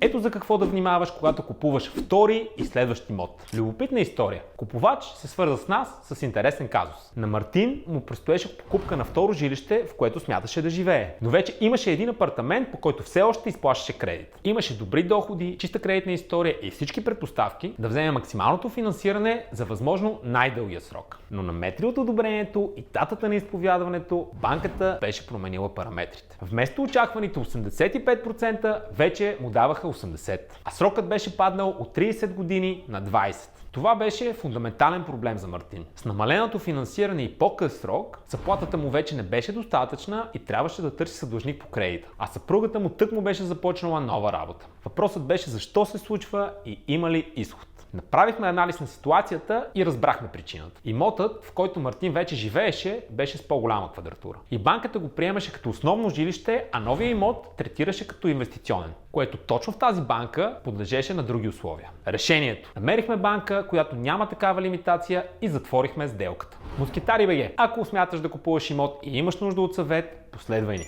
Ето за какво да внимаваш, когато купуваш втори и следващ имот. Любопитна история. Купувач се свърза с нас с интересен казус. На Мартин му предстоеше покупка на второ жилище, в което смяташе да живее. Но вече имаше един апартамент, по който все още изплащаше кредит. Имаше добри доходи, чиста кредитна история и всички предпоставки да вземе максималното финансиране за възможно най-дългия срок. Но на метри от одобрението и датата на изповядването, банката беше променила параметрите. Вместо очакваните 85%, вече му даваха 80%. А срокът беше паднал от 30 години на 20. Това беше фундаментален проблем за Мартин. С намаленото финансиране и по-къс срок, заплатата му вече не беше достатъчна и трябваше да търси съдружник по кредита. А съпругата му тък му беше започнала нова работа. Въпросът беше защо се случва и има ли изход. Направихме анализ на ситуацията и разбрахме причината. Имотът, в който Мартин вече живееше, беше с по-голяма квадратура. И банката го приемаше като основно жилище, а новия имот третираше като инвестиционен, което точно в тази банка подлежеше на други условия. Решението. Намерихме банка, която няма такава лимитация и затворихме сделката. Москитари БГ, ако смяташ да купуваш имот и имаш нужда от съвет, последвай ни.